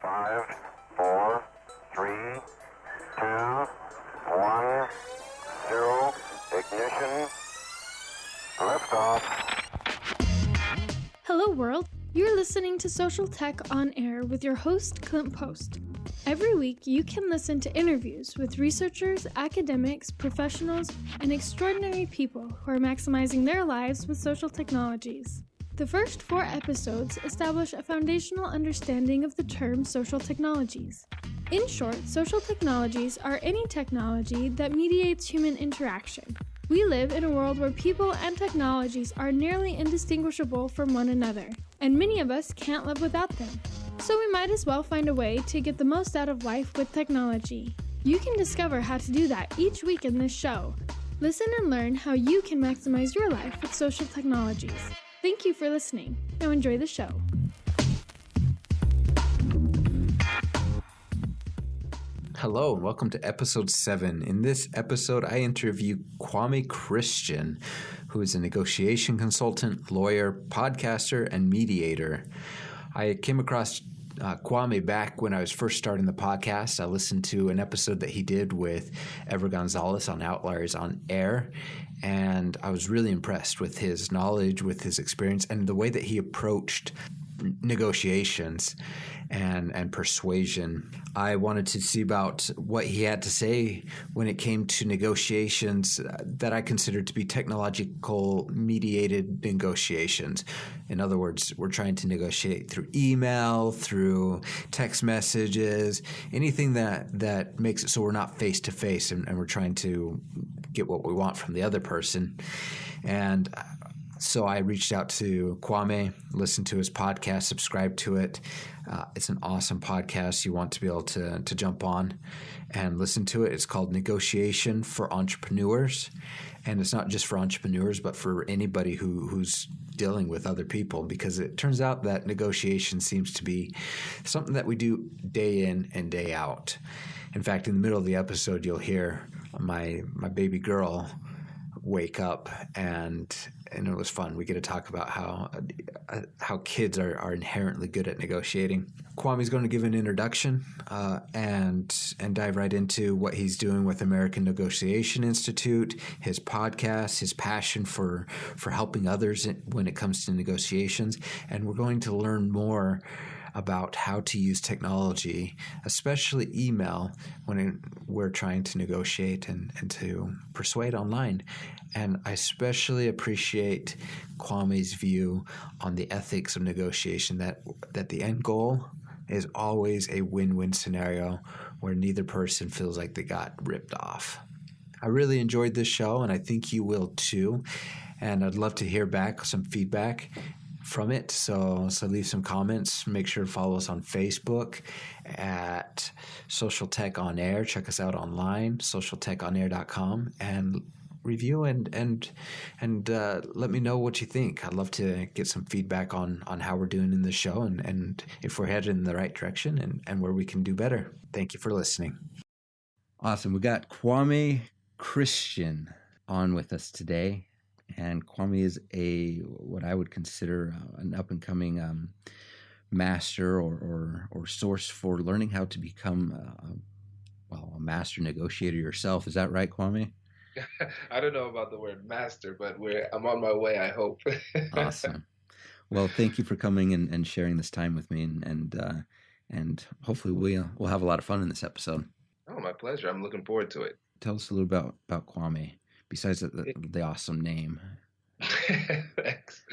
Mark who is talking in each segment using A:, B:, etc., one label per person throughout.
A: 5, 4, 3, 2, 1, 0, ignition, liftoff.
B: Hello world, you're listening to Social Tech on Air with your host Clint Post. Every week you can listen to interviews with researchers, academics, professionals, and extraordinary people who are maximizing their lives with social technologies. The first 4 episodes establish a foundational understanding of the term social technologies. In short, social technologies are any technology that mediates human interaction. We live in a world where people and technologies are nearly indistinguishable from one another, and many of us can't live without them. So we might as well find a way to get the most out of life with technology. You can discover how to do that each week in this show. Listen and learn how you can maximize your life with social technologies. Thank you for listening. Now enjoy the show.
C: Hello and welcome to episode 7. In this episode, I interview Kwame Christian, who is a negotiation consultant, lawyer, podcaster, and mediator. I came across Kwame back when I was first starting the podcast. I listened to an episode that he did with Ever Gonzalez on Outliers on Air, and I was really impressed with his knowledge, with his experience, and the way that he approached negotiations and persuasion. I wanted to see about what he had to say when it came to negotiations that I considered to be technological mediated negotiations. In other words, we're trying to negotiate through email, through text messages, anything that makes it so we're not face to face and we're trying to get what we want from the other person. And so I reached out to Kwame, listened to his podcast, subscribed to it. It's an awesome podcast. You want to be able to jump on and listen to it. It's called Negotiation for Entrepreneurs. And it's not just for entrepreneurs, but for anybody who's dealing with other people, because it turns out that negotiation seems to be something that we do day in and day out. In fact, in the middle of the episode, you'll hear my baby girl wake up, and it was fun. We get to talk about how kids are inherently good at negotiating. Kwame's going to give an introduction and dive right into what he's doing with American Negotiation Institute, his podcast, his passion for helping others when it comes to negotiations, and we're going to learn more about how to use technology, especially email, when we're trying to negotiate and to persuade online. And I especially appreciate Kwame's view on the ethics of negotiation, that the end goal is always a win-win scenario where neither person feels like they got ripped off. I really enjoyed this show, and I think you will too. And I'd love to hear back some feedback from it. So leave some comments. Make sure to follow us on Facebook at Social Tech on Air. Check us out online, socialtechonair.com, and review and let me know what you think. I'd love to get some feedback on how we're doing in the show and if we're headed in the right direction and where we can do better. Thank you for listening. Awesome. We got Kwame Christian on with us today. And Kwame is what I would consider an up-and-coming master or source for learning how to become a master negotiator yourself. Is that right, Kwame?
D: I don't know about the word master, but I'm on my way, I hope.
C: Awesome. Well, thank you for coming and sharing this time with me, and hopefully we'll have a lot of fun in this episode.
D: Oh, my pleasure. I'm looking forward to it.
C: Tell us a little about Kwame. Besides the awesome name.
D: Thanks.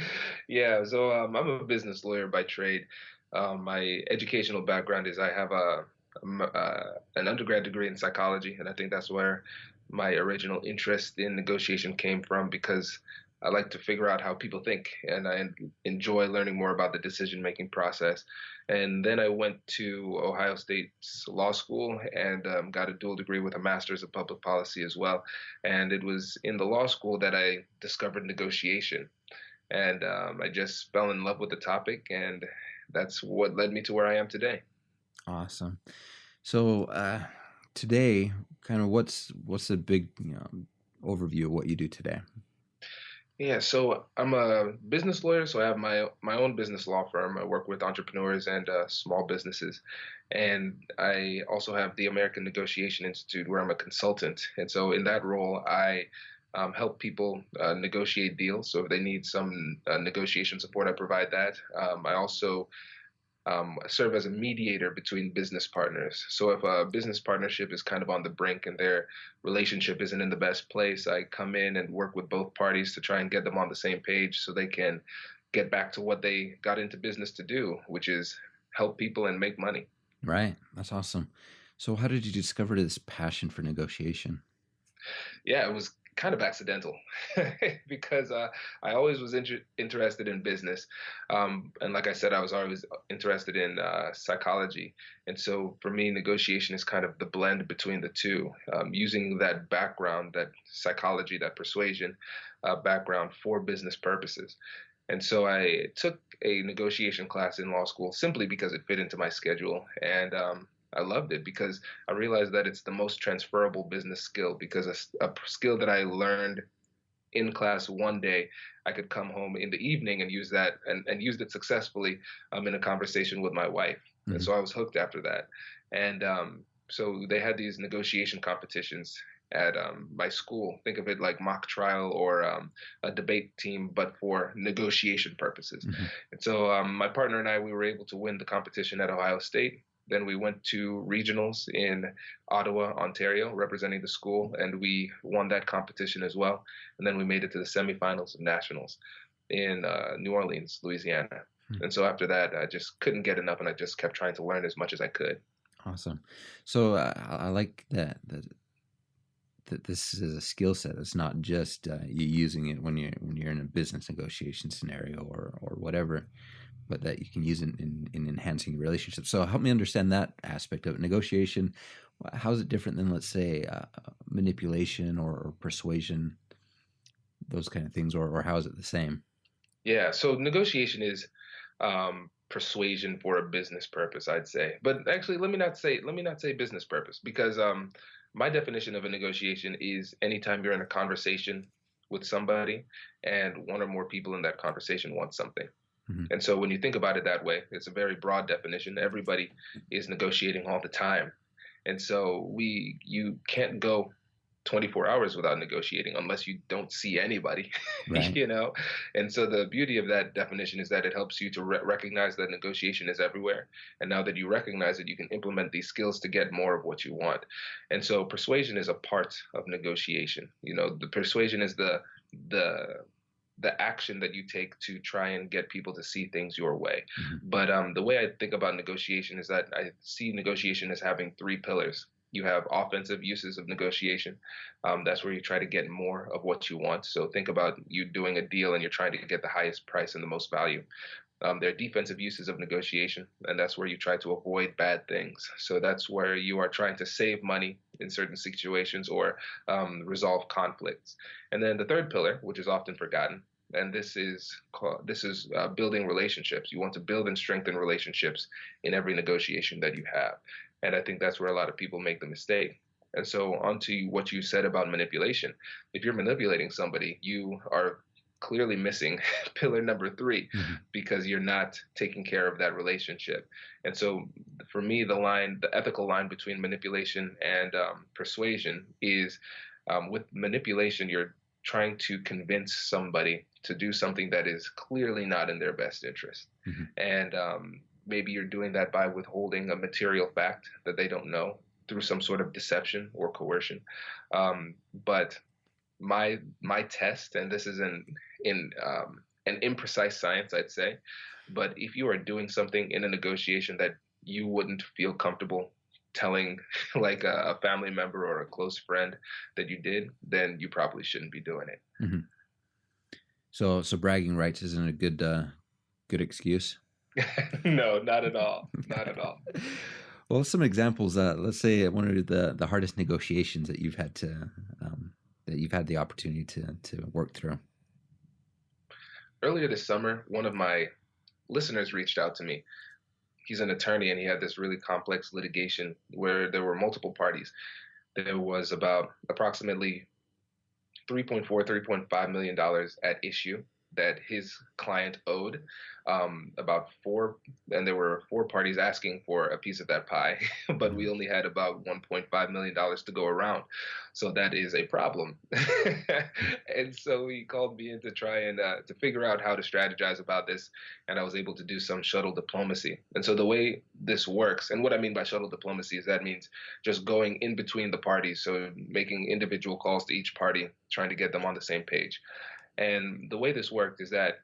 D: Yeah, so I'm a business lawyer by trade. My educational background is I have an undergrad degree in psychology, and I think that's where my original interest in negotiation came from, because I like to figure out how people think, and I enjoy learning more about the decision-making process. And then I went to Ohio State's law school and got a dual degree with a master's of public policy as well. And it was in the law school that I discovered negotiation. And I just fell in love with the topic, and that's what led me to where I am today.
C: Awesome. So today, kind of what's the big overview of what you do today?
D: Yeah, so I'm a business lawyer, so I have my own business law firm. I work with entrepreneurs and small businesses, and I also have the American Negotiation Institute, where I'm a consultant. And so in that role, I help people negotiate deals. So if they need some negotiation support, I provide that. I also serve as a mediator between business partners. So if a business partnership is kind of on the brink and their relationship isn't in the best place, I come in and work with both parties to try and get them on the same page so they can get back to what they got into business to do, which is help people and make money.
C: Right. That's awesome. So how did you discover this passion for negotiation?
D: Yeah, it was kind of accidental because I always was interested in business. And like I said, I was always interested in psychology. And so for me, negotiation is kind of the blend between the two, using that background, that psychology, that persuasion background for business purposes. And so I took a negotiation class in law school simply because it fit into my schedule. And I loved it because I realized that it's the most transferable business skill because a skill that I learned in class one day, I could come home in the evening and use that and used it successfully in a conversation with my wife.
C: Mm-hmm.
D: And so I was hooked after that. And so they had these negotiation competitions at my school. Think of it like mock trial or a debate team, but for negotiation purposes.
C: Mm-hmm.
D: And so my partner and I, we were able to win the competition at Ohio State. Then we went to regionals in Ottawa, Ontario, representing the school, and we won that competition as well. And then we made it to the semifinals of nationals in New Orleans, Louisiana.
C: Mm-hmm.
D: And so after that, I just couldn't get enough, and I just kept trying to learn as much as I could.
C: Awesome. So I like that this is a skill set. It's not just you using it when you're in a business negotiation scenario or whatever, but that you can use it in enhancing relationships. So help me understand that aspect of it. Negotiation. How is it different than, let's say, manipulation or persuasion, those kind of things, or how is it the same?
D: Yeah. So negotiation is persuasion for a business purpose, I'd say. But actually, let me not say business purpose because my definition of a negotiation is anytime you're in a conversation with somebody and one or more people in that conversation want something.
C: Mm-hmm.
D: And so when you think about it that way, it's a very broad definition. Everybody is negotiating all the time. And so you can't go 24 hours without negotiating unless you don't see anybody,
C: Right.
D: And so the beauty of that definition is that it helps you to recognize that negotiation is everywhere. And now that you recognize it, you can implement these skills to get more of what you want. And so persuasion is a part of negotiation. The persuasion is the action that you take to try and get people to see things your way.
C: Mm-hmm.
D: But the way I think about negotiation is that I see negotiation as having three pillars. You have offensive uses of negotiation. That's where you try to get more of what you want. So think about you doing a deal and you're trying to get the highest price and the most value. There are defensive uses of negotiation, and that's where you try to avoid bad things. So that's where you are trying to save money in certain situations or resolve conflicts. And then the third pillar, which is often forgotten, and this is building relationships. You want to build and strengthen relationships in every negotiation that you have. And I think that's where a lot of people make the mistake. And so onto what you said about manipulation. If you're manipulating somebody, you are clearly missing pillar number 3
C: Mm-hmm.
D: because you're not taking care of that relationship. And so for me, the ethical line between manipulation and persuasion is with manipulation, you're trying to convince somebody to do something that is clearly not in their best interest.
C: Mm-hmm.
D: And maybe you're doing that by withholding a material fact that they don't know through some sort of deception or coercion. But my test, and this is an imprecise science, I'd say, but if you are doing something in a negotiation that you wouldn't feel comfortable telling like a family member or a close friend that you did, then you probably shouldn't be doing it.
C: Mm-hmm. So bragging rights isn't a good excuse?
D: No, not at all. Not at all.
C: Well, some examples. Let's say one of the hardest negotiations that you've had the opportunity to work through.
D: Earlier this summer, one of my listeners reached out to me. He's an attorney, and he had this really complex litigation where there were multiple parties. There was about approximately $3.5 million at issue that his client owed, about four, and there were four parties asking for a piece of that pie, but we only had about $1.5 million to go around. So that is a problem. And so he called me in to try and to figure out how to strategize about this. And I was able to do some shuttle diplomacy. And so the way this works, and what I mean by shuttle diplomacy is that means just going in between the parties. So making individual calls to each party, trying to get them on the same page. And the way this worked is that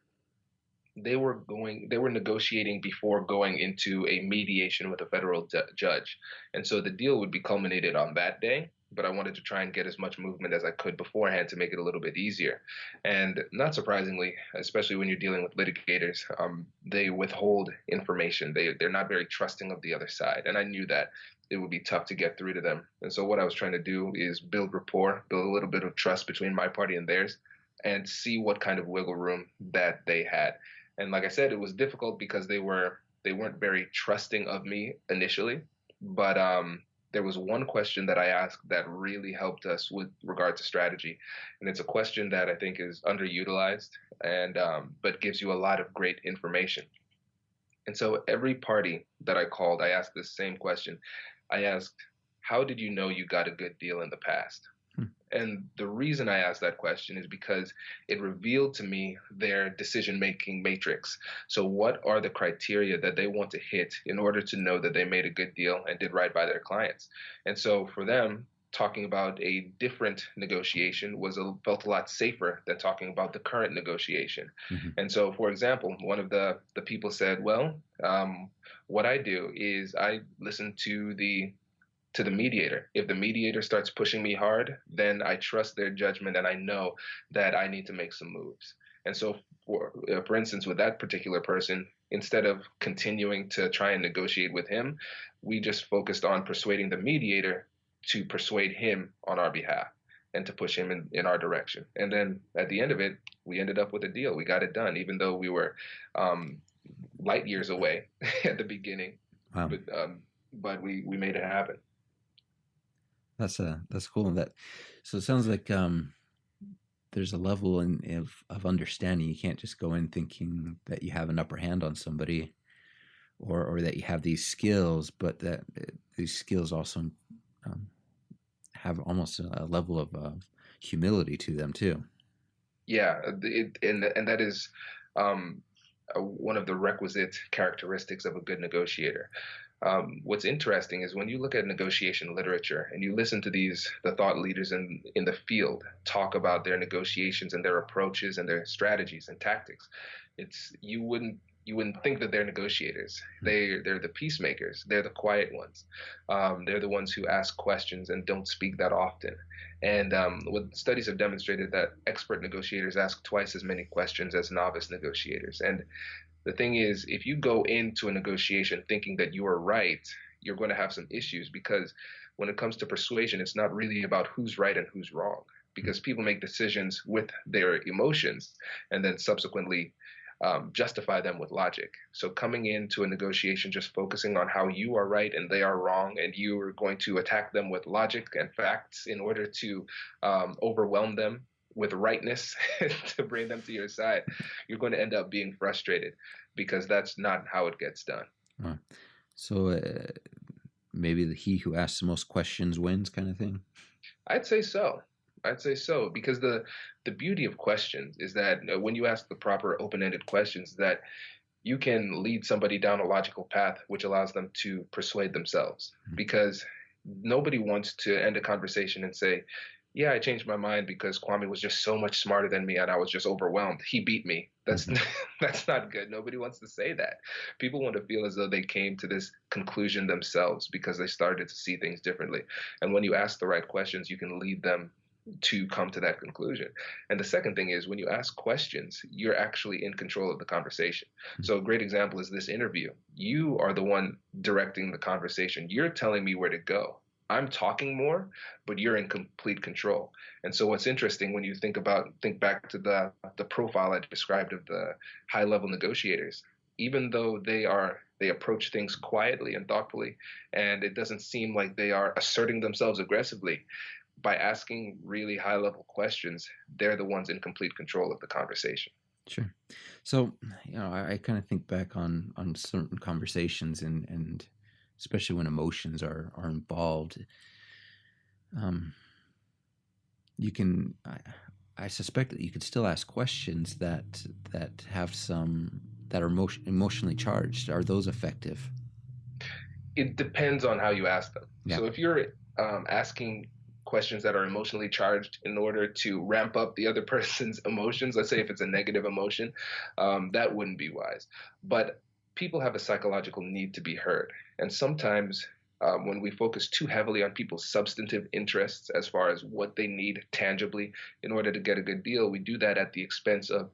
D: they were negotiating before going into a mediation with a federal judge. And so the deal would be culminated on that day, but I wanted to try and get as much movement as I could beforehand to make it a little bit easier. And not surprisingly, especially when you're dealing with litigators, they withhold information. They're not very trusting of the other side. And I knew that it would be tough to get through to them. And so what I was trying to do is build rapport, build a little bit of trust between my party and theirs, and see what kind of wiggle room that they had. And like I said, it was difficult because they weren't very trusting of me initially. But there was one question that I asked that really helped us with regard to strategy. And it's a question that I think is underutilized and but gives you a lot of great information. And so every party that I called, I asked this same question. I asked, how did you know you got a good deal in the past? And the reason I asked that question is because it revealed to me their decision-making matrix. So what are the criteria that they want to hit in order to know that they made a good deal and did right by their clients? And so for them, talking about a different negotiation felt a lot safer than talking about the current negotiation. Mm-hmm. And so, for example, one of the people said, well, what I do is I listen to the mediator. If the mediator starts pushing me hard, then I trust their judgment and I know that I need to make some moves. And so, for instance, with that particular person, instead of continuing to try and negotiate with him, we just focused on persuading the mediator to persuade him on our behalf and to push him in our direction. And then at the end of it, we ended up with a deal. We got it done, even though we were light years away at the beginning. Wow. But we made it happen.
C: That's cool. So it sounds like there's a level of understanding. You can't just go in thinking that you have an upper hand on somebody, or that you have these skills, but that these skills also have almost a level of humility to them too.
D: Yeah, and that is one of the requisite characteristics of a good negotiator. What's interesting is when you look at negotiation literature and you listen to the thought leaders in the field talk about their negotiations and their approaches and their strategies and tactics, you wouldn't think that they're negotiators. They're the peacemakers. They're the quiet ones. They're the ones who ask questions and don't speak that often. And what studies have demonstrated that expert negotiators ask twice as many questions as novice negotiators. And the thing is, if you go into a negotiation thinking that you are right, you're going to have some issues, because when it comes to persuasion, it's not really about who's right and who's wrong, because people make decisions with their emotions and then subsequently justify them with logic. So coming into a negotiation just focusing on how you are right and they are wrong, and you are going to attack them with logic and facts in order to overwhelm them with rightness to bring them to your side, you're going to end up being frustrated, because that's not how it gets done.
C: So maybe he who asks the most questions wins, kind of thing?
D: I'd say so, because the beauty of questions is that when you ask the proper open-ended questions, that you can lead somebody down a logical path which allows them to persuade themselves. Mm-hmm. Because nobody wants to end a conversation and say, yeah, I changed my mind because Kwame was just so much smarter than me and I was just overwhelmed. He beat me. That's not good. Nobody wants to say that. People want to feel as though they came to this conclusion themselves because they started to see things differently. And when you ask the right questions, you can lead them to come to that conclusion. And the second thing is, when you ask questions, you're actually in control of the conversation. So a great example is this interview. You are the one directing the conversation. You're telling me where to go. I'm talking more, but you're in complete control. And so what's interesting when you think back to the profile I described of the high-level negotiators, even though they approach things quietly and thoughtfully, and it doesn't seem like they are asserting themselves aggressively, by asking really high level questions, they're the ones in complete control of the conversation.
C: Sure. So, I kind of think back on certain conversations and especially when emotions are involved. You can, I suspect that you could still ask questions that have some that are emotionally charged. Are those effective?
D: It depends on how you ask them.
C: Yeah.
D: So if you're asking questions that are emotionally charged in order to ramp up the other person's emotions, let's say if it's a negative emotion, that wouldn't be wise. But people have a psychological need to be heard. And sometimes when we focus too heavily on people's substantive interests as far as what they need tangibly in order to get a good deal, we do that at the expense of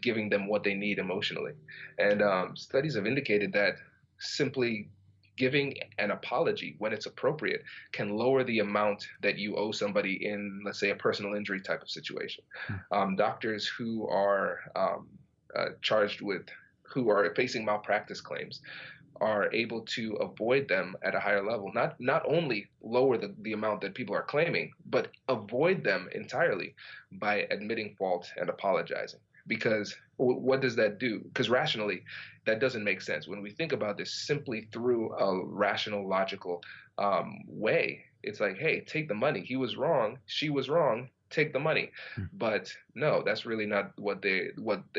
D: giving them what they need emotionally. And studies have indicated that simply giving an apology when it's appropriate can lower the amount that you owe somebody in, let's say, a personal injury type of situation. Doctors who are charged with, who are facing malpractice claims, are able to avoid them at a higher level. Not only lower the amount that people are claiming, but avoid them entirely by admitting fault and apologizing. Because what does that do? Because rationally, that doesn't make sense. When we think about this simply through a rational, logical way, it's like, hey, take the money. He was wrong. She was wrong. Take the money. But no, that's really not what the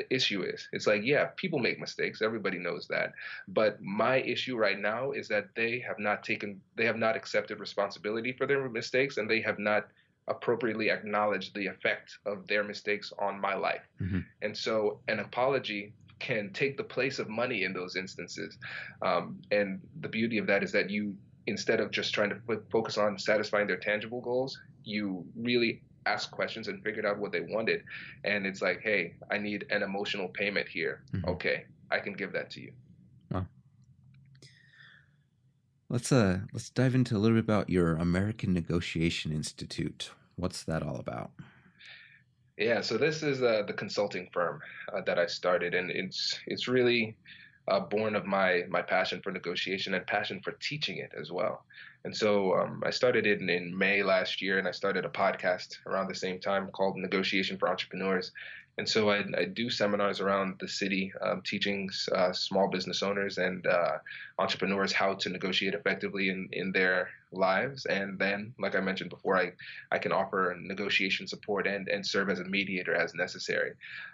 D: issue is. It's like, yeah, people make mistakes. Everybody knows that. But my issue right now is that they have not accepted responsibility for their mistakes, and they have not appropriately acknowledged the effect of their mistakes on my life. And so an apology can take the place of money in those instances. And the beauty of that is that you, instead of just trying to focus on satisfying their tangible goals, you really ask questions and figured out what they wanted. And it's like, hey, I need an emotional payment here. Okay, I can give that to you.
C: Wow. Let's dive into a little bit about your American Negotiation Institute. What's that all about?
D: Yeah, so this is the consulting firm that I started, and it's really born of my passion for negotiation and passion for teaching it as well. And so I started it in May last year, and I started a podcast around the same time called Negotiation for Entrepreneurs. And so I do seminars around the city, teaching small business owners and entrepreneurs how to negotiate effectively in their lives. And then, like I mentioned before, I can offer negotiation support and serve as a mediator as necessary.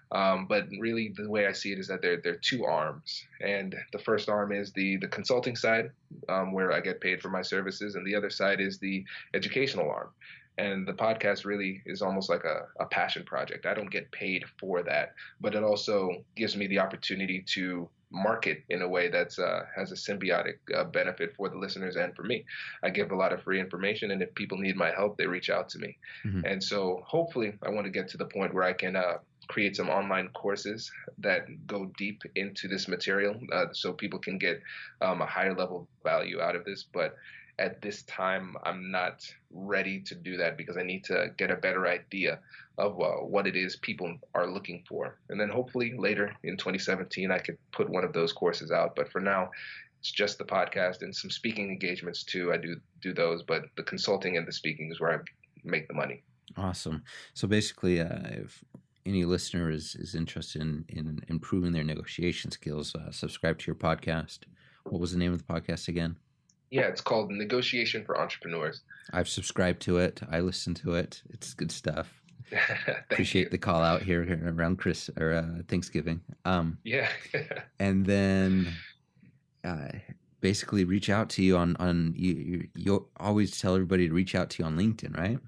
D: But really, the way I see it is that there are two arms. And the first arm is the consulting side, where I get paid for my services. And the other side is the educational arm. And the podcast really is almost like a passion project. I don't get paid for that, but it also gives me the opportunity to market in a way that's has a symbiotic benefit for the listeners and for me. I give a lot of free information, and if people need my help, they reach out to me. And so hopefully I want to get to the point where I can create some online courses that go deep into this material so people can get a higher level value out of this. But at this time, I'm not ready to do that because I need to get a better idea of what it is people are looking for. And then hopefully later in 2017, I could put one of those courses out. But for now, it's just the podcast and some speaking engagements too. I do those, but the consulting and the speaking is where I make the money.
C: Awesome. So basically, if any listener is interested in improving their negotiation skills, subscribe to your podcast. What was the name of the podcast again?
D: Yeah, it's called Negotiation for Entrepreneurs.
C: I've subscribed to it. I listen to it. It's good stuff. Appreciate the call out here around Thanksgiving.
D: Yeah.
C: And then basically reach out to you on you always tell everybody to reach out to you on LinkedIn, right?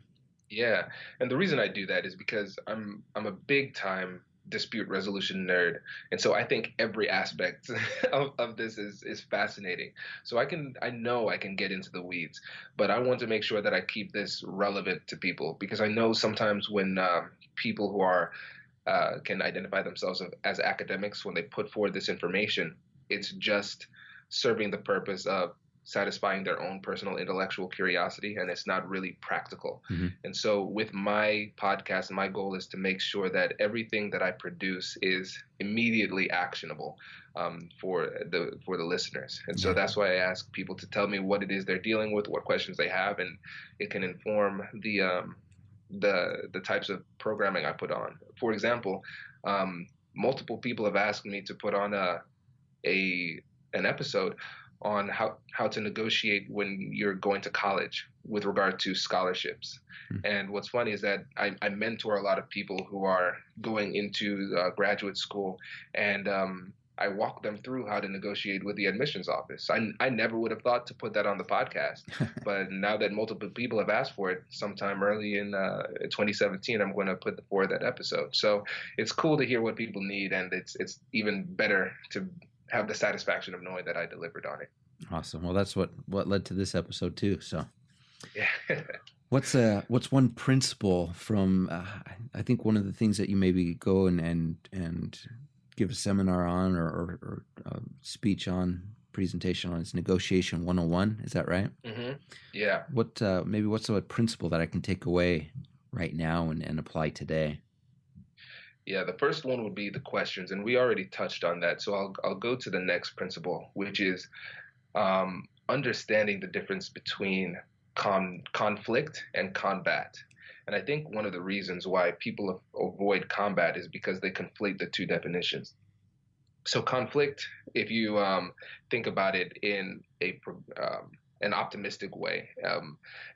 D: Yeah, and the reason I do that is because I'm a big time dispute resolution nerd, and so I think every aspect of this is fascinating. So I know I can get into the weeds, but I want to make sure that I keep this relevant to people, because I know sometimes when people who are can identify themselves as academics, when they put forward this information, it's just serving the purpose of satisfying their own personal intellectual curiosity, and it's not really practical.
C: Mm-hmm.
D: And so with my podcast, my goal is to make sure that everything that I produce is immediately actionable for the listeners. And so that's why I ask people to tell me what it is they're dealing with, what questions they have, and it can inform the types of programming I put on. For example, multiple people have asked me to put on an episode on how to negotiate when you're going to college with regard to scholarships. Mm-hmm. And what's funny is that I mentor a lot of people who are going into graduate school, and I walk them through how to negotiate with the admissions office. I never would have thought to put that on the podcast, but now that multiple people have asked for it, sometime early in 2017, I'm going to put forward that episode. So it's cool to hear what people need, and it's even better to have the satisfaction of knowing that I delivered on it.
C: Awesome. Well, that's what led to this episode too. So,
D: yeah.
C: What's one principle from? I think one of the things that you maybe go and give a seminar on or a speech on, presentation on is Negotiation 101. Is that right?
D: Mm-hmm. Yeah.
C: What's a principle that I can take away right now and apply today?
D: Yeah, the first one would be the questions, and we already touched on that. So I'll go to the next principle, which is understanding the difference between conflict and combat. And I think one of the reasons why people avoid combat is because they conflate the two definitions. So conflict, if you think about it in an optimistic way,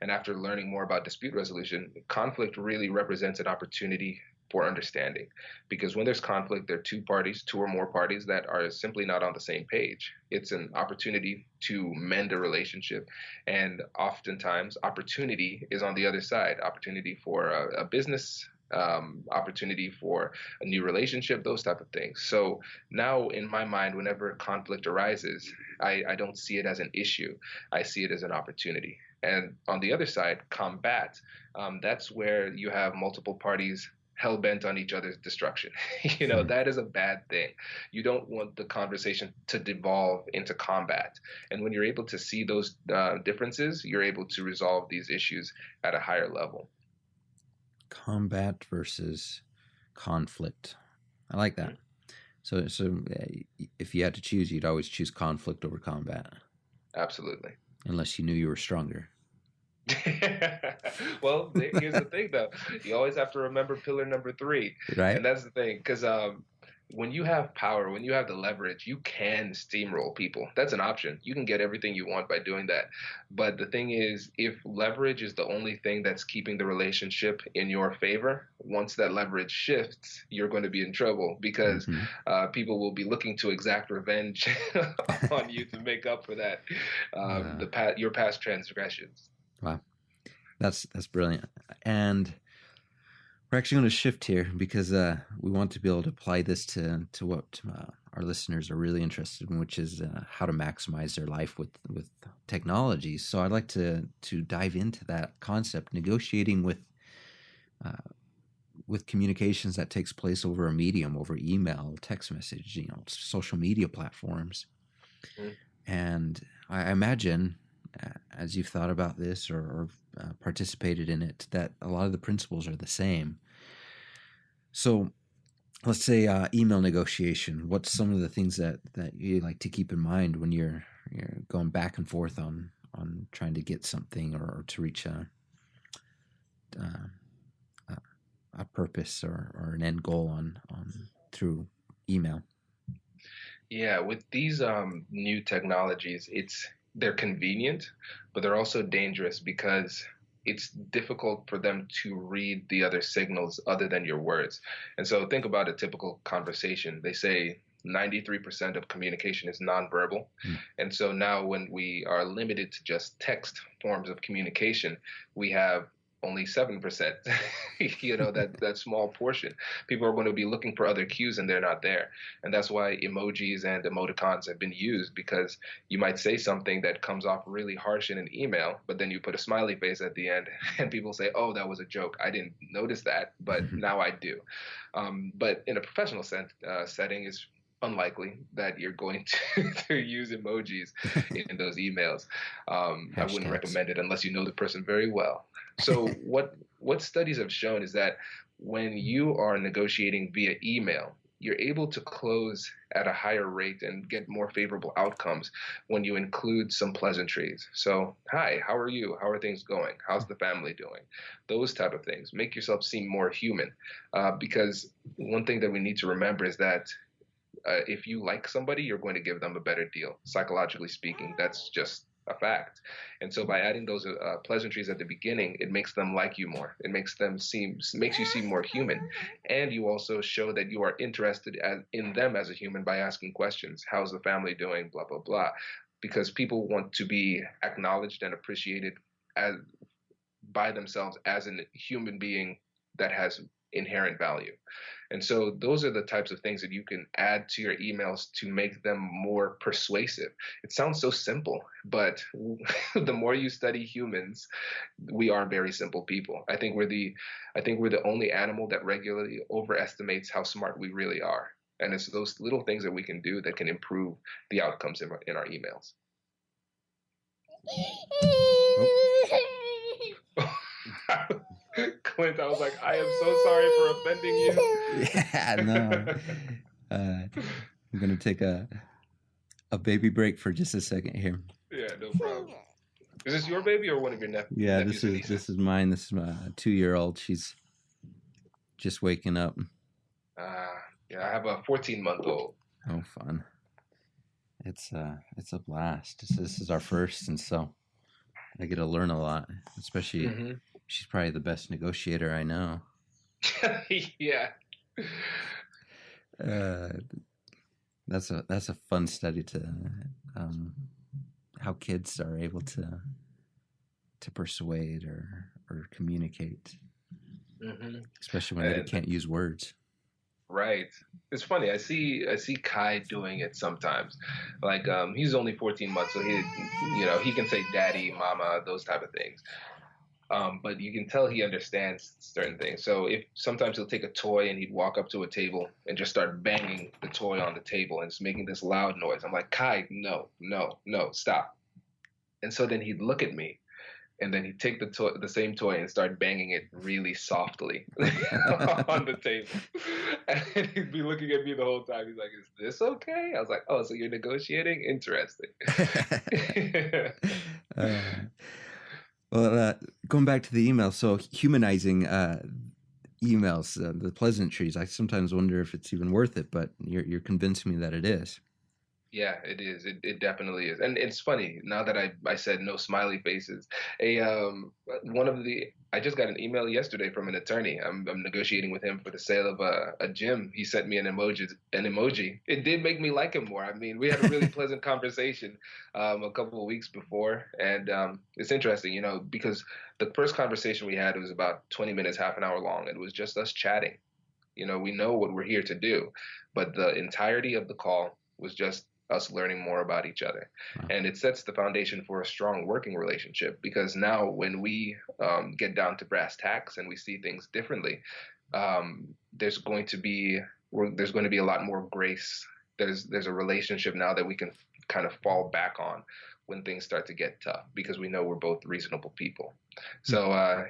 D: and after learning more about dispute resolution, conflict really represents an opportunity for understanding, because when there's conflict, there are two or more parties that are simply not on the same page. It's an opportunity to mend a relationship, and oftentimes opportunity is on the other side. Opportunity for a business, opportunity for a new relationship, those type of things. So now in my mind, whenever conflict arises, I don't see it as an issue. I see it as an opportunity. And on the other side, combat, that's where you have multiple parties hell-bent on each other's destruction. That is a bad thing. You don't want the conversation to devolve into combat. And when you're able to see those differences, you're able to resolve these issues at a higher level.
C: Combat versus conflict. I like that. So if you had to choose, you'd always choose conflict over combat.
D: Absolutely.
C: Unless you knew you were stronger.
D: Well, here's the thing, though. You always have to remember pillar number 3.
C: Right.
D: And that's the thing, because when you have power, when you have the leverage, you can steamroll people. That's an option. You can get everything you want by doing that. But the thing is, if leverage is the only thing that's keeping the relationship in your favor, once that leverage shifts, you're going to be in trouble, because people will be looking to exact revenge on you to make up for that, your past transgressions.
C: Wow, that's brilliant. And we're actually going to shift here because we want to be able to apply this to what our listeners are really interested in, which is how to maximize their life with technology. So I'd like to dive into that concept, negotiating with communications that takes place over a medium, over email, text message, social media platforms. And I imagine, as you've thought about this or participated in it, that a lot of the principles are the same. So let's say email negotiation. What's some of the things that you like to keep in mind when you're going back and forth on trying to get something or to reach a purpose or an end goal on through email?
D: Yeah, with these new technologies, they're convenient, but they're also dangerous because it's difficult for them to read the other signals other than your words. And so think about a typical conversation. They say 93% of communication is nonverbal. And so now when we are limited to just text forms of communication, we have only 7%, that small portion. People are going to be looking for other cues and they're not there. And that's why emojis and emoticons have been used, because you might say something that comes off really harsh in an email, but then you put a smiley face at the end and people say, oh, that was a joke. I didn't notice that, but now I do. But in a professional setting, it's unlikely that you're going to use emojis in those emails. I wouldn't
C: Hashtags.
D: recommend it unless you know the person very well. So what studies have shown is that when you are negotiating via email, you're able to close at a higher rate and get more favorable outcomes when you include some pleasantries. So, hi, how are you? How are things going? How's the family doing? Those type of things. Make yourself seem more human. Because one thing that we need to remember is that if you like somebody, you're going to give them a better deal. Psychologically speaking, that's just a fact. And so by adding those pleasantries at the beginning, it makes them like you more. It makes you seem more human, and you also show that you are interested in them as a human by asking questions. How's the family doing? Blah blah blah. Because people want to be acknowledged and appreciated as by themselves as a human being that has inherent value. And so those are the types of things that you can add to your emails to make them more persuasive. It sounds so simple, but the more you study humans, we are very simple people. I think we're the only animal that regularly overestimates how smart we really are. And it's those little things that we can do that can improve the outcomes in our emails. Clint, I was like, I am so sorry for offending you.
E: Yeah, no. I'm going to take a baby break for just a second here.
D: Yeah, no problem. Is this your baby or one of your nephews?
E: Yeah, this is mine. This is my 2-year-old. She's just waking up.
D: Yeah, I have a 14-month-old.
E: Oh, fun. It's a blast. This is our first, and so I get to learn a lot, especially she's probably the best negotiator I know.
D: Yeah.
E: That's a fun study to how kids are able to persuade or communicate, especially when they can't use words.
D: Right. It's funny. I see Kai doing it sometimes. Like he's only 14 months, so he can say daddy, mama, those type of things. But you can tell he understands certain things. So if sometimes he'll take a toy and he'd walk up to a table and just start banging the toy on the table and it's making this loud noise. I'm like, Kai, no, stop. And so then he'd look at me and then he'd take the same toy and start banging it really softly on the table. And he'd be looking at me the whole time. He's like, is this okay? I was like, oh, so you're negotiating? Interesting.
E: Well, going back to the email, so humanizing emails, the pleasantries, I sometimes wonder if it's even worth it, but you're convincing me that it is.
D: Yeah, it is. It definitely is. And it's funny, now that I said no smiley faces, I just got an email yesterday from an attorney. I'm negotiating with him for the sale of a gym. He sent me an emoji. It did make me like him more. I mean, we had a really pleasant conversation a couple of weeks before, and it's interesting, because the first conversation we had was about 20 minutes, half an hour long. It was just us chatting. We know what we're here to do, but the entirety of the call was just us learning more about each other. Wow. And it sets the foundation for a strong working relationship, because now when we get down to brass tacks and we see things differently, there's going to be a lot more grace. There's a relationship now that we can kind of fall back on when things start to get tough, because we know we're both reasonable people. So I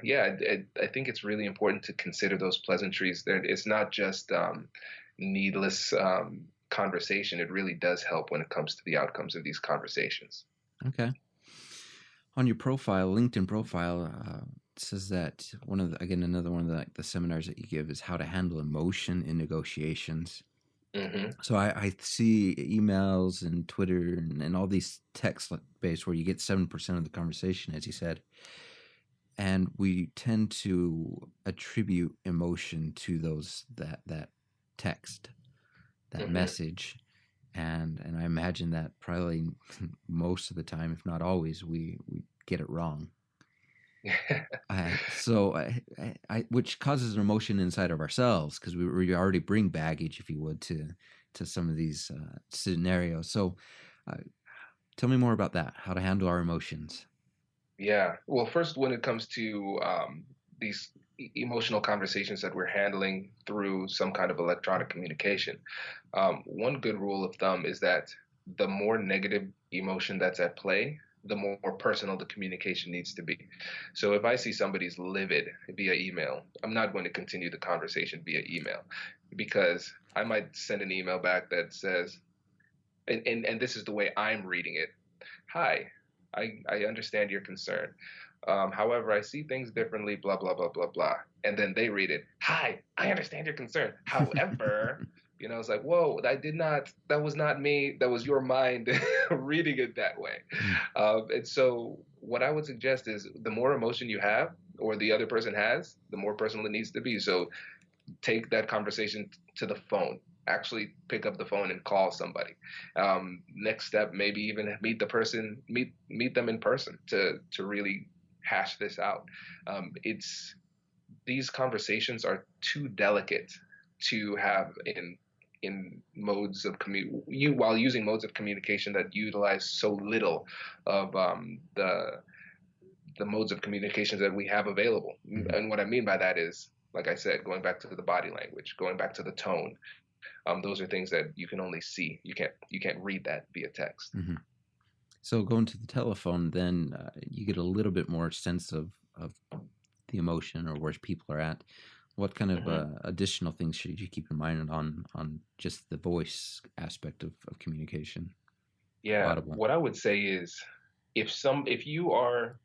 D: think it's really important to consider those pleasantries. It's not just needless conversation. It really does help when it comes to the outcomes of these conversations.
E: Okay. On your profile, LinkedIn profile, it says that another one of the seminars that you give is how to handle emotion in negotiations. So I see emails and Twitter and all these text-based where you get 7% of the conversation, as you said, and we tend to attribute emotion to that text. That message, and I imagine that probably most of the time, if not always, we get it wrong. Which causes an emotion inside of ourselves, because we already bring baggage, if you would, to some of these scenarios. So tell me more about that, how to handle our emotions.
D: Yeah. Well, first, when it comes to these emotional conversations that we're handling through some kind of electronic communication. One good rule of thumb is that the more negative emotion that's at play, the more personal the communication needs to be. So if I see somebody's livid via email, I'm not going to continue the conversation via email, because I might send an email back that says, and this is the way I'm reading it. Hi, I understand your concern. However, I see things differently, blah, blah, blah, blah, blah. And then they read it. Hi, I understand your concern. However, it's like, whoa, that was not me. That was your mind reading it that way. And so what I would suggest is the more emotion you have, or the other person has, the more personal it needs to be. So take that conversation to the phone. Actually pick up the phone and call somebody. Next step, maybe even meet the person, meet them in person to really hash this out. These conversations are too delicate to have in modes of while using modes of communication that utilize so little of the modes of communications that we have available. Mm-hmm. And what I mean by that is, like I said, going back to the body language, going back to the tone. Those are things that you can only see. You can't read that via text.
E: Mm-hmm. So going to the telephone, then you get a little bit more sense of the emotion or where people are at. What kind of additional things should you keep in mind on just the voice aspect of communication?
D: Yeah, audible. What I would say is, if you are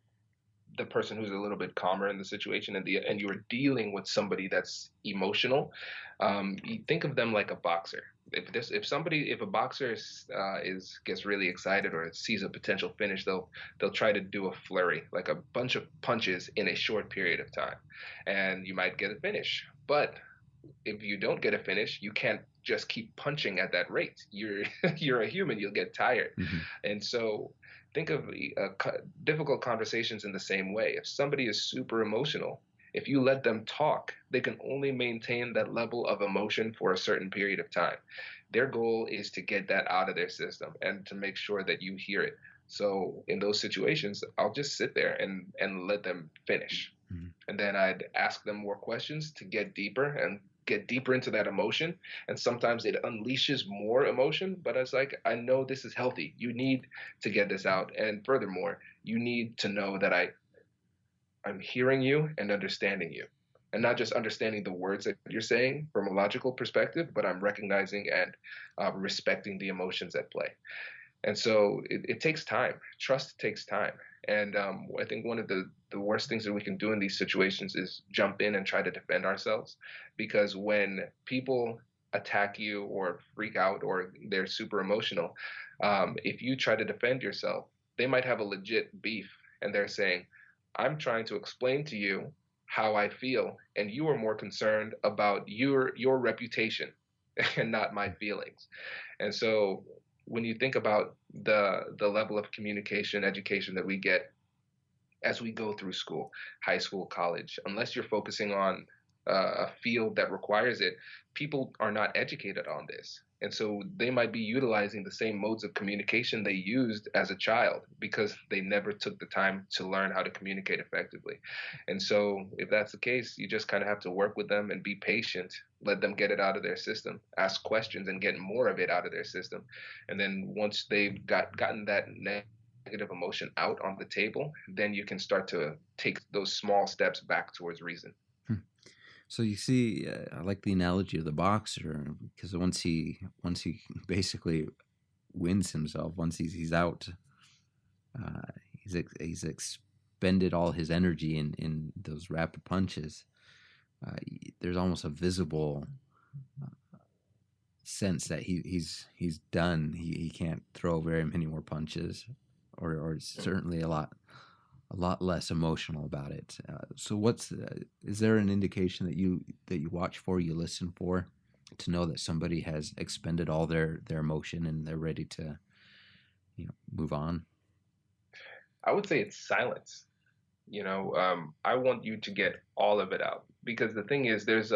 D: the person who's a little bit calmer in the situation, and you're dealing with somebody that's emotional, you think of them like a boxer. If a boxer gets really excited or sees a potential finish, they'll try to do a flurry, like a bunch of punches in a short period of time, and you might get a finish. But if you don't get a finish, you can't just keep punching at that rate. You're a human. You'll get tired, and so think of difficult conversations in the same way. If somebody is super emotional, if you let them talk, they can only maintain that level of emotion for a certain period of time. Their goal is to get that out of their system and to make sure that you hear it. So in those situations, I'll just sit there and let them finish. Mm-hmm. And then I'd ask them more questions to get deeper into that emotion. And sometimes it unleashes more emotion, but it's like, I know this is healthy. You need to get this out. And furthermore, you need to know that I'm hearing you and understanding you, and not just understanding the words that you're saying from a logical perspective, but I'm recognizing and respecting the emotions at play. And so it takes time. Trust takes time. And I think one of the worst things that we can do in these situations is jump in and try to defend ourselves, because when people attack you or freak out or they're super emotional, if you try to defend yourself, they might have a legit beef, and they're saying, I'm trying to explain to you how I feel, and you are more concerned about your reputation and not my feelings. And so when you think about the level of communication, education that we get as we go through school, high school, college, unless you're focusing on a field that requires it, people are not educated on this. And so they might be utilizing the same modes of communication they used as a child because they never took the time to learn how to communicate effectively. And so if that's the case, you just kind of have to work with them and be patient, let them get it out of their system, ask questions and get more of it out of their system. And then once they've gotten that negative emotion out on the table, then you can start to take those small steps back towards reason.
E: So you see, I like the analogy of the boxer, because once he basically wins himself, once he's out, he's expended all his energy in those rapid punches. There's almost a visible sense that he's done. He can't throw very many more punches, or certainly a lot less emotional about it. So is there an indication that you watch for, you listen for, to know that somebody has expended all their emotion and they're ready to move on?
D: I would say it's silence. I want you to get all of it out, because the thing is, there's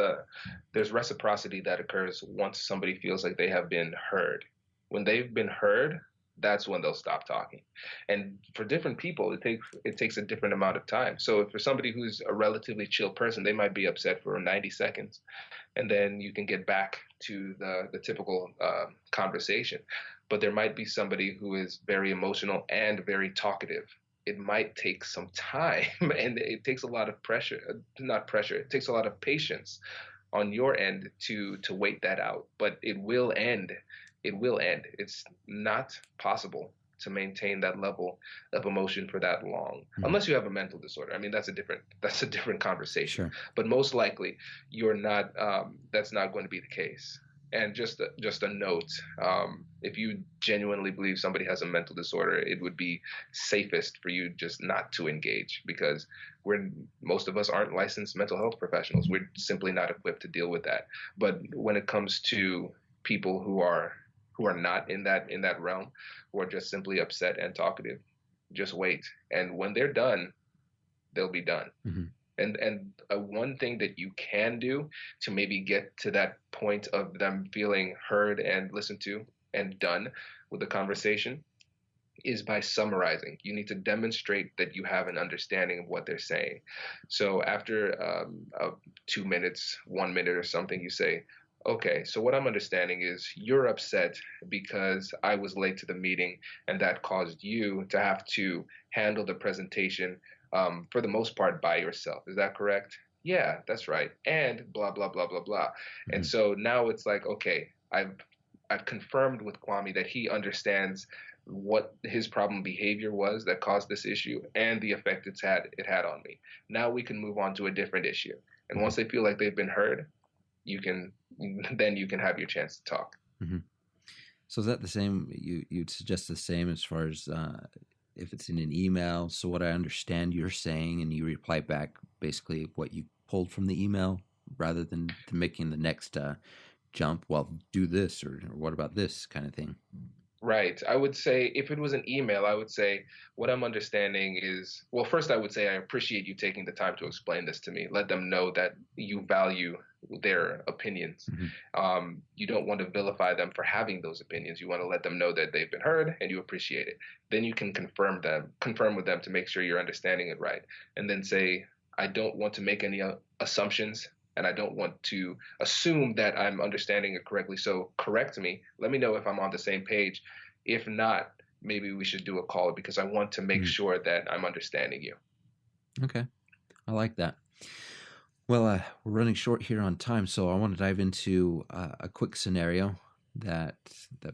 D: reciprocity that occurs once somebody feels like they have been heard. When they've been heard, that's when they'll stop talking. And for different people, it takes a different amount of time. So if for somebody who's a relatively chill person, they might be upset for 90 seconds, and then you can get back to the typical conversation. But there might be somebody who is very emotional and very talkative. It might take some time, and it takes a lot of pressure, not pressure, it takes a lot of patience on your end to wait that out. But it will end. It will end. It's not possible to maintain that level of emotion for that long, unless you have a mental disorder. I mean, that's a different conversation.
E: Sure.
D: But most likely, you're not. That's not going to be the case. And just a note: if you genuinely believe somebody has a mental disorder, it would be safest for you just not to engage, because most of us aren't licensed mental health professionals. We're simply not equipped to deal with that. But when it comes to people who are not in that realm, who are just simply upset and talkative, just wait. And when they're done, they'll be done.
E: Mm-hmm.
D: And one thing that you can do to maybe get to that point of them feeling heard and listened to and done with the conversation is by summarizing. You need to demonstrate that you have an understanding of what they're saying. So after 2 minutes, 1 minute or something, you say, okay, so what I'm understanding is you're upset because I was late to the meeting, and that caused you to have to handle the presentation for the most part by yourself. Is that correct? Yeah, that's right. And blah, blah, blah, blah, blah. Mm-hmm. And so now it's like, okay, I've confirmed with Kwame that he understands what his problem behavior was that caused this issue and the effect it had on me. Now we can move on to a different issue. And once they feel like they've been heard, then you can have your chance to talk.
E: Mm-hmm. So is that the same? You'd suggest the same as far as if it's in an email? So what I understand you're saying, and you reply back basically what you pulled from the email, rather than making the next jump. Well, do this, or what about this kind of thing.
D: Right. I would say if it was an email, I would say what I'm understanding is, well, first I would say I appreciate you taking the time to explain this to me. Let them know that you value their opinions. Mm-hmm. You don't want to vilify them for having those opinions. You want to let them know that they've been heard and you appreciate it. Then you can confirm with them to make sure you're understanding it right. And then say, I don't want to make any assumptions, and I don't want to assume that I'm understanding it correctly. So correct me. Let me know if I'm on the same page. If not, maybe we should do a call, because I want to make sure that I'm understanding you.
E: Okay. I like that. Well, we're running short here on time, so I want to dive into a quick scenario that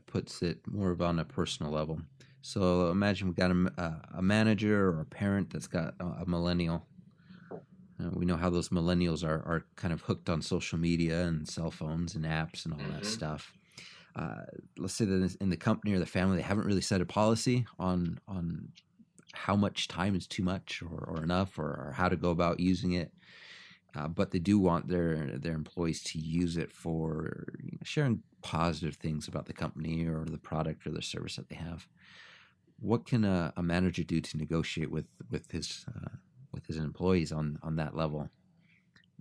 E: puts it more of on a personal level. So imagine we've got a manager or a parent that's got a millennial. We know how those millennials are kind of hooked on social media and cell phones and apps and all that stuff. Let's say that in the company or the family, they haven't really set a policy on how much time is too much or enough, or how to go about using it. But they do want their employees to use it for sharing positive things about the company or the product or the service that they have. What can a manager do to negotiate with his employees on that level?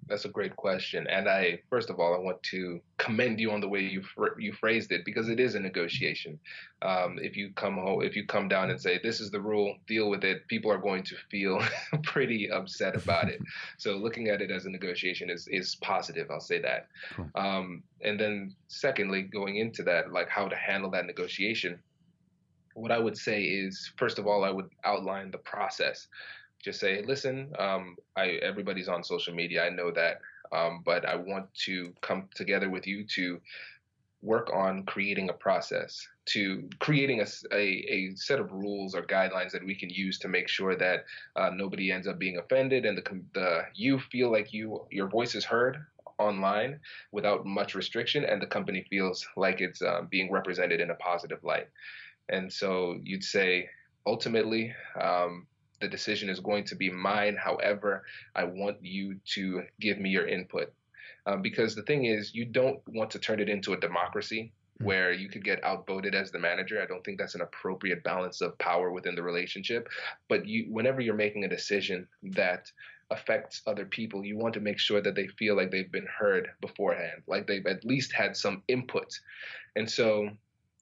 D: That's a great question. And first of all, I want to commend you on the way you phrased it, because it is a negotiation. If you come down and say, this is the rule, deal with it, people are going to feel pretty upset about it. So looking at it as a negotiation is positive. I'll say that. Cool. And then secondly, going into that, like how to handle that negotiation, what I would say is, first of all, I would outline the process. Just say, listen, everybody's on social media. I know that, but I want to come together with you to work on creating a process, to creating a set of rules or guidelines that we can use to make sure that nobody ends up being offended, and you feel like your voice is heard online without much restriction, and the company feels like it's being represented in a positive light. And so you'd say, ultimately, the decision is going to be mine. However, I want you to give me your input. Because the thing is, you don't want to turn it into a democracy where you could get outvoted as the manager. I don't think that's an appropriate balance of power within the relationship. But whenever you're making a decision that affects other people, you want to make sure that they feel like they've been heard beforehand, like they've at least had some input. And so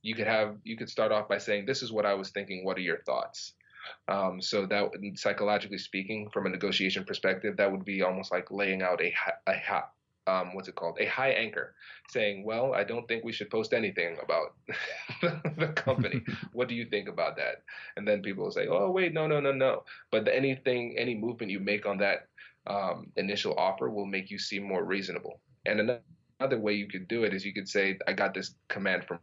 D: you could start off by saying, this is what I was thinking. What are your thoughts? So that, psychologically speaking, from a negotiation perspective, that would be almost like laying out a high anchor, saying, well, I don't think we should post anything about the company. What do you think about that? And then people will say, oh, wait, no. But any movement you make on that initial offer will make you seem more reasonable. And another way you could do it is you could say, I got this command from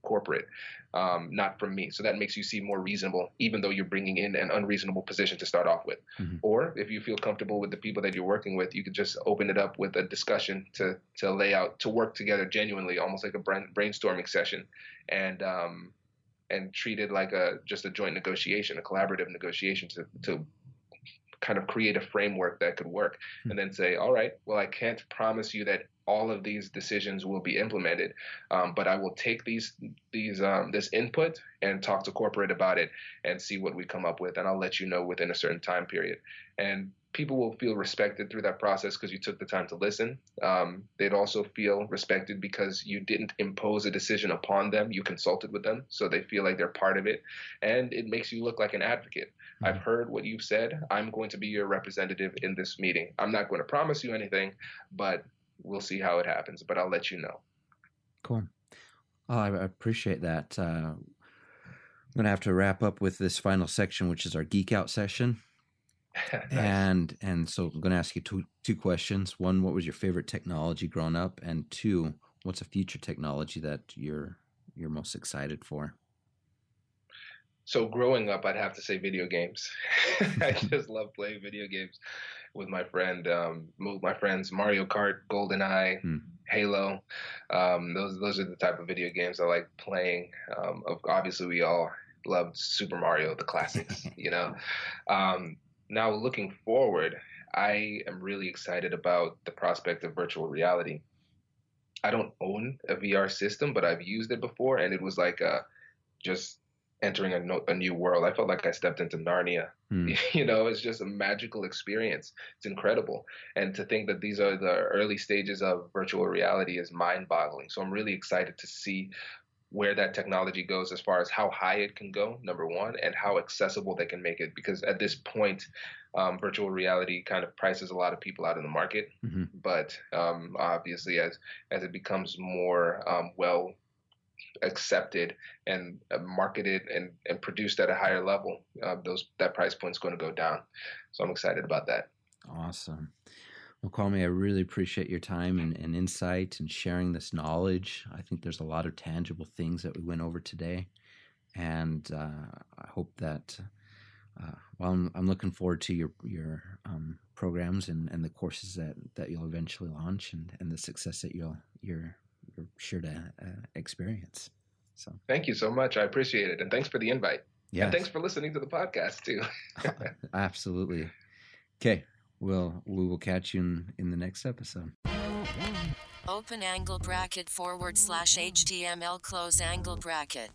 D: corporate, not from me. So that makes you seem more reasonable, even though you're bringing in an unreasonable position to start off with. Mm-hmm. Or if you feel comfortable with the people that you're working with, you could just open it up with a discussion to lay out, to work together genuinely, almost like a brainstorming session, and treat it like just a joint negotiation, a collaborative negotiation to kind of create a framework that could work. And then say, all right, well, I can't promise you that all of these decisions will be implemented, but I will take this input and talk to corporate about it and see what we come up with, and I'll let you know within a certain time period. And people will feel respected through that process because you took the time to listen. They'd also feel respected because you didn't impose a decision upon them. You consulted with them, so they feel like they're part of it. And it makes you look like an advocate. Mm-hmm. I've heard what you've said. I'm going to be your representative in this meeting. I'm not going to promise you anything, but we'll see how it happens. But I'll let you know.
E: Cool. Oh, I appreciate that. I'm going to have to wrap up with this final section, which is our Geek Out session. Nice. And so I'm going to ask you two questions. One, what was your favorite technology growing up? And two, what's a future technology that you're most excited for?
D: So growing up, I'd have to say video games. I just love playing video games with my friends, Mario Kart, GoldenEye, Halo. Those are the type of video games I like playing. Obviously, we all loved Super Mario, the classics, you know. Now, looking forward, I am really excited about the prospect of virtual reality. I don't own a VR system, but I've used it before, and it was like just entering a new world. I felt like I stepped into Narnia. You know, it's just a magical experience. It's incredible. And to think that these are the early stages of virtual reality is mind-boggling. So I'm really excited to see where that technology goes as far as how high it can go, number one, and how accessible they can make it. Because at this point, virtual reality kind of prices a lot of people out in the market. Mm-hmm. But obviously, as it becomes more well accepted and marketed and produced at a higher level, that price point is going to go down. So I'm excited about that.
E: Awesome. Well, Kwame, I really appreciate your time and insight and sharing this knowledge. I think there's a lot of tangible things that we went over today. And I hope that, I'm looking forward to your programs and the courses that you'll eventually launch and the success that you're sure to experience. So
D: thank you so much. I appreciate it. And thanks for the invite.
E: Yeah.
D: And thanks for listening to the podcast too.
E: Absolutely. Okay. We will catch you in the next episode.
F: Open angle bracket / HTML close angle bracket.